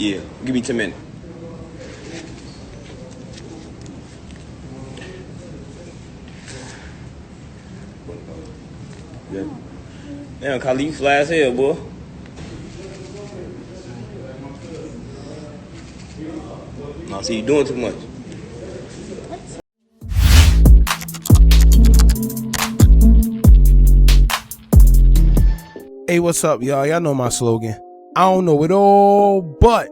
Yeah, give me 10 minutes. Yeah. Damn, Khalid, you fly as hell, boy. No, see, you doing too much. Hey, what's up, y'all? Y'all know my slogan. I don't know it all, but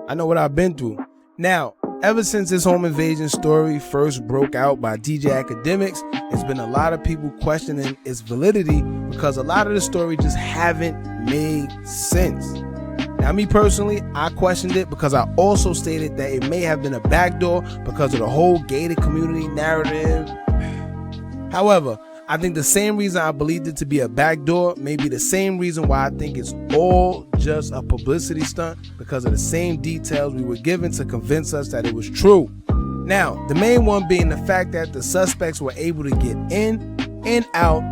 I know what I've been through. Now, ever since this home invasion story first broke out by DJ Academics, there's been a lot of people questioning its validity because a lot of the story just haven't made sense. Now, me personally, I questioned it because I also stated that it may have been a backdoor because of the whole gated community narrative. However, I think the same reason I believed it to be a backdoor may be the same reason why I think it's all just a publicity stunt, because of the same details we were given to convince us that it was true. Now, the main one being the fact that the suspects were able to get in and out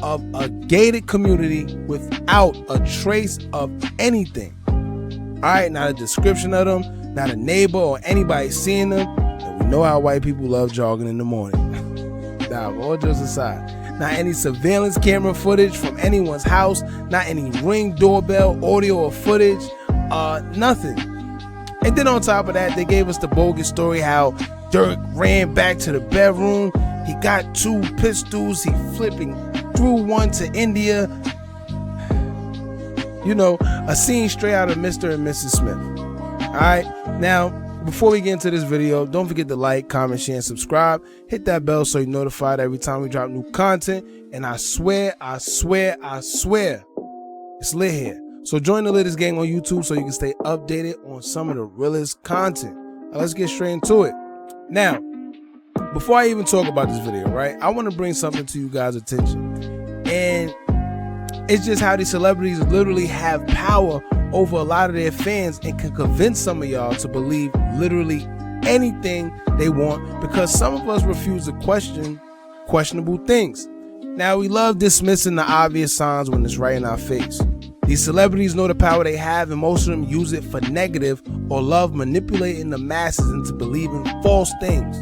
of a gated community without a trace of anything. Alright, not a description of them, not a neighbor or anybody seeing them, and we know how white people love jogging in the morning. Now, all jokes aside, not any surveillance camera footage from anyone's house, not any Ring doorbell, audio or footage, nothing. And then on top of that, they gave us the bogus story how Durk ran back to the bedroom, he got 2 pistols, he flipping threw one to India. You know, a scene straight out of Mr. and Mrs. Smith. Alright, now, before we get into this video, don't forget to like, comment, share, and subscribe. Hit that bell so you're notified every time we drop new content. And I swear, it's lit here. So join the latest gang on YouTube so you can stay updated on some of the realest content. Now let's get straight into it. Now, before I even talk about this video, right, I want to bring something to you guys' attention. And it's just how these celebrities literally have power over a lot of their fans and can convince some of y'all to believe literally anything they want, because some of us refuse to question questionable things. Now, we love dismissing the obvious signs when it's right in our face. These celebrities know the power they have, and most of them use it for negative or love manipulating the masses into believing false things.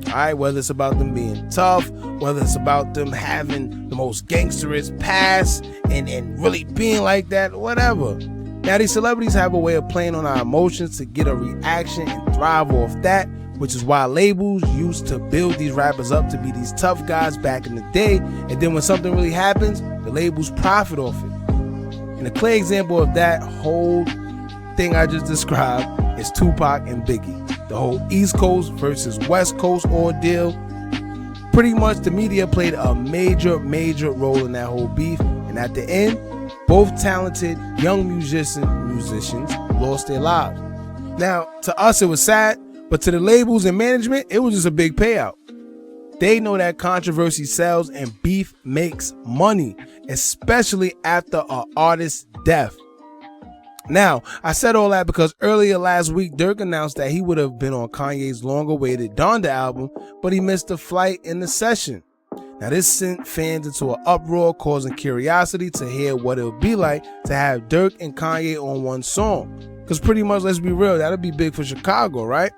Alright, whether it's about them being tough, whether it's about them having the most gangsterous past and really being like that, whatever. Now, these celebrities have a way of playing on our emotions to get a reaction and thrive off that, which is why labels used to build these rappers up to be these tough guys back in the day, and then when something really happens, the labels profit off it. And a clear example of that whole thing I just described is Tupac and Biggie. The whole East Coast versus West Coast ordeal. Pretty much the media played a major role in that whole beef, and at the end, both talented young musicians lost their lives. Now, to us it was sad, but to the labels and management, it was just a big payout. They know that controversy sells and beef makes money, especially after an artist's death. Now, I said all that because earlier last week, Durk announced that he would have been on Kanye's long-awaited Donda album, but he missed a flight in the session. Now, this sent fans into an uproar, causing curiosity to hear what it would be like to have Durk and Kanye on one song. Because pretty much, let's be real, that'll be big for Chicago, right?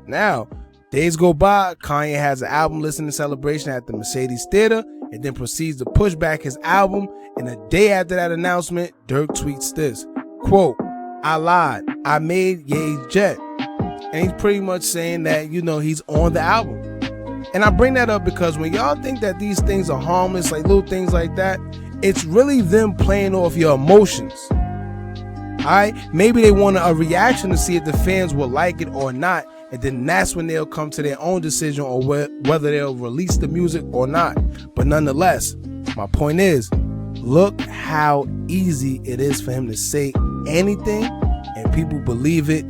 Now, days go by, Kanye has an album listening celebration at the Mercedes Theater, and then proceeds to push back his album, and a day after that announcement, Durk tweets this, quote, "I lied, I made Ye's jet." And he's pretty much saying that, you know, he's on the album. And I bring that up because when y'all think that these things are harmless, like little things like that, it's really them playing off your emotions. Alright, maybe they want a reaction to see if the fans will like it or not, and then that's when they'll come to their own decision on whether they'll release the music or not. But nonetheless, my point is, look how easy it is for him to say anything and people believe it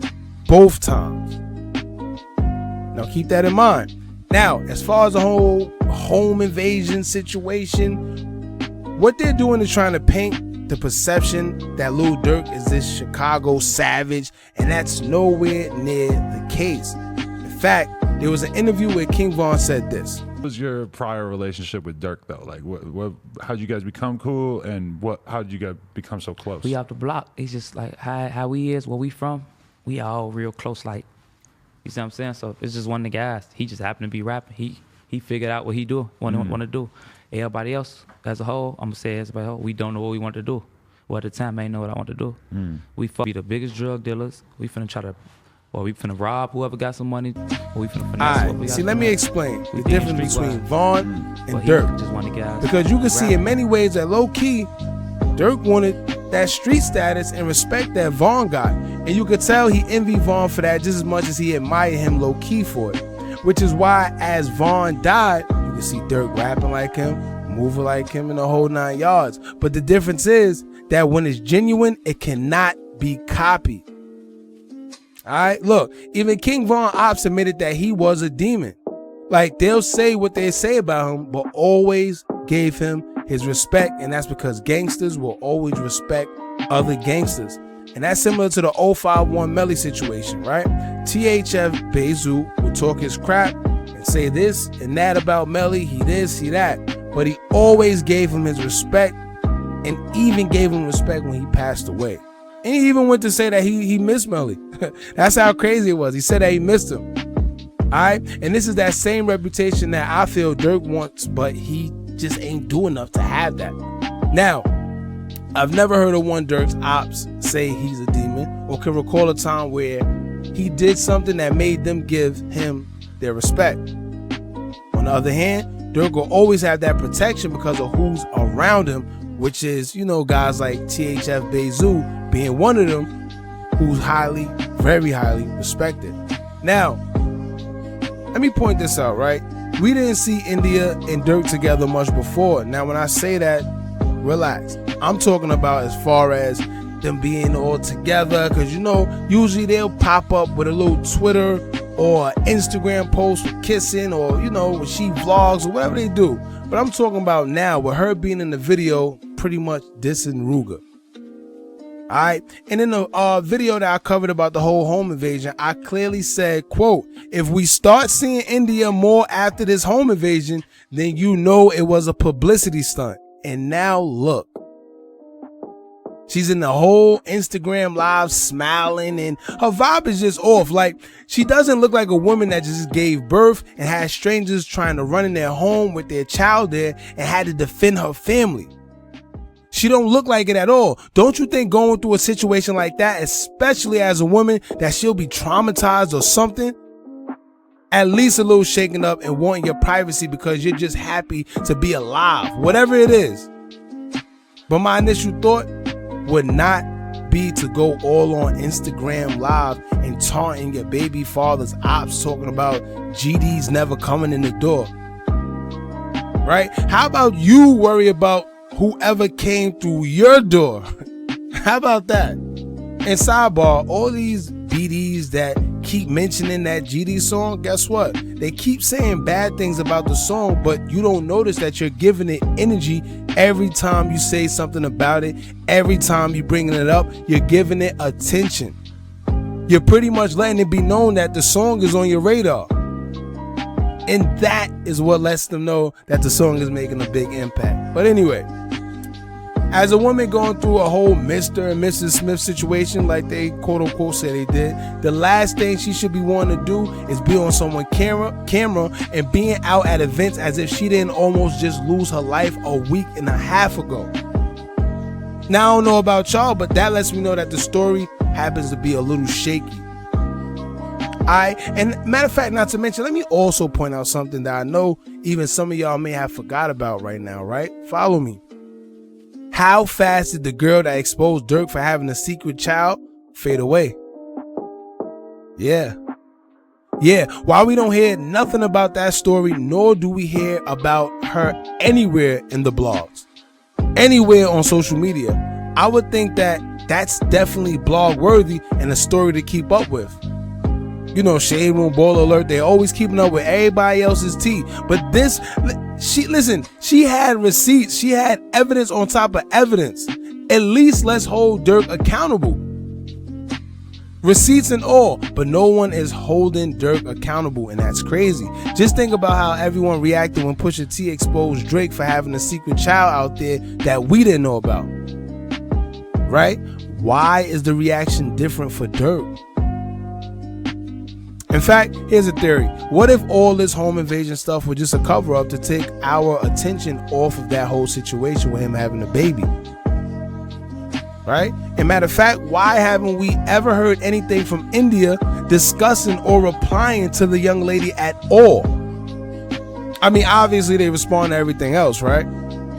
both times. Now keep that in mind. Now, as far as the whole home invasion situation, what they're doing is trying to paint the perception that Lil Durk is this Chicago savage, and that's nowhere near the case. In fact, There was an interview where King Von said this. What was your prior relationship with Durk though? Like, how'd you guys become cool, and how'd you guys become so close? We off the block. He's just like how we is, where we from. We all real close, like, you see what I'm saying? So it's just one of the guys. He just happened to be rapping. He figured out what he want to do. Everybody else, as a whole, I'm gonna say as a whole, we don't know what we want to do. Well, at the time, I didn't know what I want to do. We be the biggest drug dealers. We finna we finna rob whoever got some money. Or we finna finesse. All right, see, let me explain the difference between Von and Durk. Just one of the guys. Because you can see in many ways that low key, Durk wanted that street status and respect that Von got. And you could tell he envied Von for that just as much as he admired him low key for it. Which is why as Von died, you can see Durk rapping like him, moving like him, and the whole 9 yards. But the difference is that when it's genuine, it cannot be copied. All right, look, even King Von Ops admitted that he was a demon. Like, they'll say what they say about him, but always gave him his respect, and that's because gangsters will always respect other gangsters. And that's similar to the 051 Melly situation, right? THF Bezu will talk his crap and say this and that about Melly, he this, he that, but he always gave him his respect, and even gave him respect when he passed away. And he even went to say that he missed Melly. That's how crazy it was. He said that he missed him. All right, and this is that same reputation that I feel Durk wants, but he just ain't do enough to have that. Now, I've never heard of one Durk's ops say he's a demon, or can recall a time where he did something that made them give him their respect. On the other hand, Durk will always have that protection because of who's around him, which is, you know, guys like THF Bezu being one of them, who's highly, very highly respected. Now, let me point this out, right? We didn't see India and Durk together much before. Now, when I say that, relax. I'm talking about as far as them being all together, because, you know, usually they'll pop up with a little Twitter or Instagram post with kissing, or, you know, when she vlogs or whatever they do. But I'm talking about now with her being in the video pretty much dissing Ruger. All right, and in the video that I covered about the whole home invasion, I clearly said, quote, if we start seeing India more after this home invasion, then you know it was a publicity stunt. And now look, she's in the whole Instagram live smiling, and her vibe is just off. Like, she doesn't look like a woman that just gave birth and had strangers trying to run in their home with their child there and had to defend her family. She don't look like it at all. Don't you think going through a situation like that, especially as a woman, that she'll be traumatized or something? At least a little shaken up and wanting your privacy because you're just happy to be alive, whatever it is. But my initial thought would not be to go all on Instagram live and taunting your baby father's ops, talking about GD's never coming in the door. Right? How about you worry about whoever came through your door? How about that? And sidebar, all these BDs that keep mentioning that GD song, guess what? They keep saying bad things about the song, but you don't notice that you're giving it energy every time you say something about it. Every time you bringing it up, you're giving it attention. You're pretty much letting it be known that the song is on your radar. And that is what lets them know that the song is making a big impact. But anyway, as a woman going through a whole Mr. and Mrs. Smith situation like they quote unquote say they did, the last thing she should be wanting to do is be on someone's camera and being out at events as if she didn't almost just lose her life a week and a half ago. Now, I don't know about y'all, but that lets me know that the story happens to be a little shaky. And matter of fact, not to mention, let me also point out something that I know even some of y'all may have forgot about right now, right? Follow me. How fast did the girl that exposed Durk for having a secret child fade away? Yeah. While we don't hear nothing about that story, nor do we hear about her anywhere in the blogs, anywhere on social media, I would think that that's definitely blog worthy and a story to keep up with. You know, Shade Room, Ball Alert, they're always keeping up with everybody else's tea. But this, she had receipts. She had evidence on top of evidence. At least let's hold Durk accountable. Receipts and all, but no one is holding Durk accountable, and that's crazy. Just think about how everyone reacted when Pusha T exposed Drake for having a secret child out there that we didn't know about. Right? Why is the reaction different for Durk? In fact, here's a theory. What if all this home invasion stuff was just a cover-up to take our attention off of that whole situation with him having a baby? Right? And matter of fact, why haven't we ever heard anything from India discussing or replying to the young lady at all? I mean, obviously they respond to everything else, right?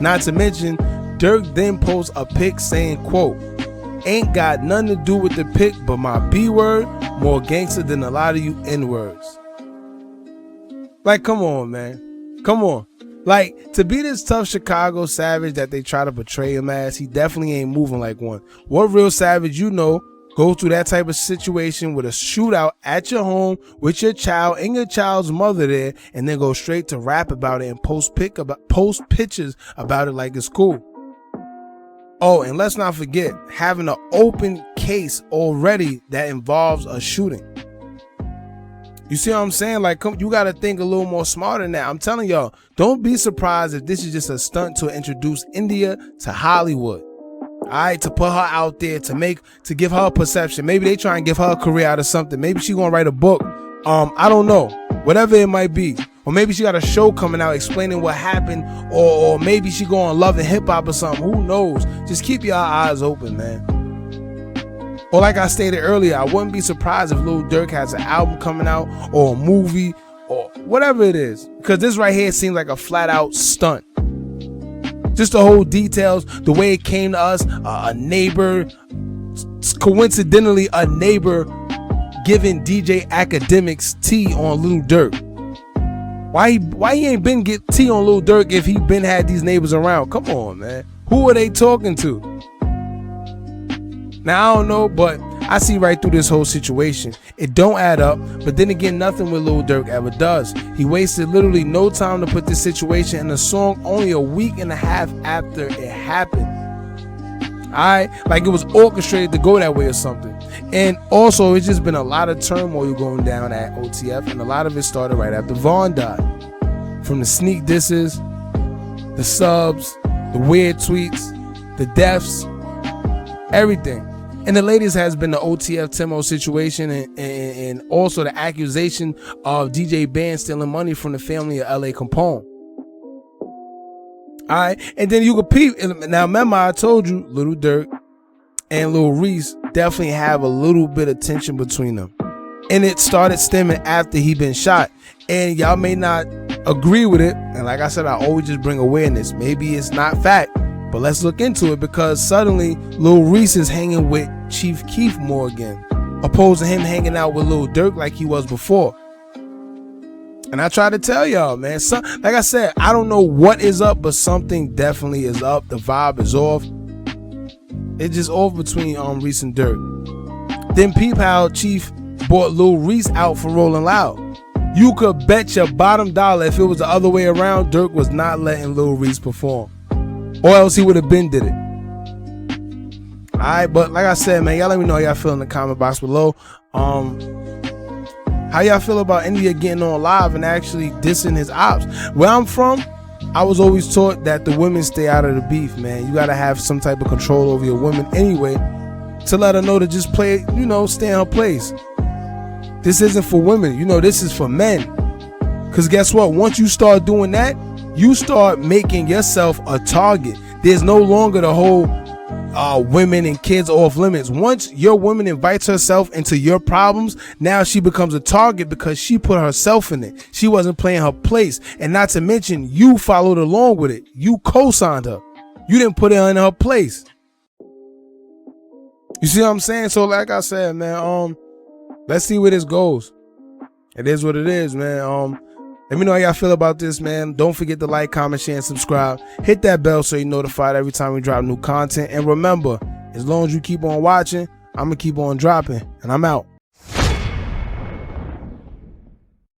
Not to mention, Durk then posts a pic saying, quote, "Ain't got nothing to do with the pic but my B word, more gangster than a lot of you N-words." Like, come on, man. Come on. Like, to be this tough Chicago savage that they try to portray him as, he definitely ain't moving like one. What real savage you know goes through that type of situation with a shootout at your home with your child and your child's mother there, and then go straight to rap about it and post pictures about it like it's cool? Oh, and let's not forget having an open case already that involves a shooting. You see what I'm saying? Like, you got to think a little more smarter than that. I'm telling y'all, don't be surprised if this is just a stunt to introduce India to Hollywood. All right, to put her out there, to give her a perception. Maybe they try and give her a career out of something. Maybe she gonna write a book. I don't know. Whatever it might be. Or maybe she got a show coming out explaining what happened. Or maybe she going Love and Hip Hop or something. Who knows? Just keep your eyes open, man. Or like I stated earlier, I wouldn't be surprised if Lil Durk has an album coming out or a movie or whatever it is. Because this right here seems like a flat out stunt. Just the whole details, the way it came to us, a neighbor, coincidentally a neighbor giving DJ Academics tea on Lil Durk. Why he ain't been get tea on Lil Durk if he been had these neighbors around? Come on, man. Who are they talking to? Now, I don't know, but I see right through this whole situation. It don't add up, but then again, nothing with Lil Durk ever does. He wasted literally no time to put this situation in a song only a week and a half after it happened. Alright? Like it was orchestrated to go that way or something. And also, it's just been a lot of turmoil going down at OTF, and a lot of it started right after Vaughn died. From the sneak disses, the subs, the weird tweets, the deaths, everything. And the latest has been the OTF Timo situation and also the accusation of DJ Band stealing money from the family of LA Capone. Alright, and then you could peep. Now remember, I told you Lil Durk and Lil Reese definitely have a little bit of tension between them. And it started stemming after he been shot. And y'all may not agree with it. And like I said, I always just bring awareness. Maybe it's not fact, but let's look into it, because suddenly Lil Reese is hanging with Chief Keef more again, opposed to him hanging out with Lil Durk like he was before. And I try to tell y'all, man, like I said, I don't know what is up, but something definitely is up. The vibe is off. It's just off between Reese and Durk. Then peep how Chief bought Lil Reese out for Rolling Loud. You could bet your bottom dollar if it was the other way around, Durk was not letting Lil Reese perform. Or else he would have been did it. Alright, but like I said, man, y'all let me know how y'all feel in the comment box below. How y'all feel about India getting on live and actually dissing his ops? Where I'm from, I was always taught that the women stay out of the beef, man. You gotta have some type of control over your woman anyway, to let her know to just play, stay in her place. This isn't for women, this is for men. Cause guess what? Once you start doing that, you start making yourself a target. There's no longer the whole women and kids off limits. Once your woman invites herself into your problems, now she becomes a target because she put herself in it. She wasn't playing her place. And not to mention, you followed along with it. You co-signed her. You didn't put her in her place. You see what I'm saying? So like I said, man, let's see where this goes. It is what it is, man. Let me know how y'all feel about this, man. Don't forget to like, comment, share, and subscribe. Hit that bell so you're notified every time we drop new content. And remember, as long as you keep on watching, I'm going to keep on dropping. And I'm out.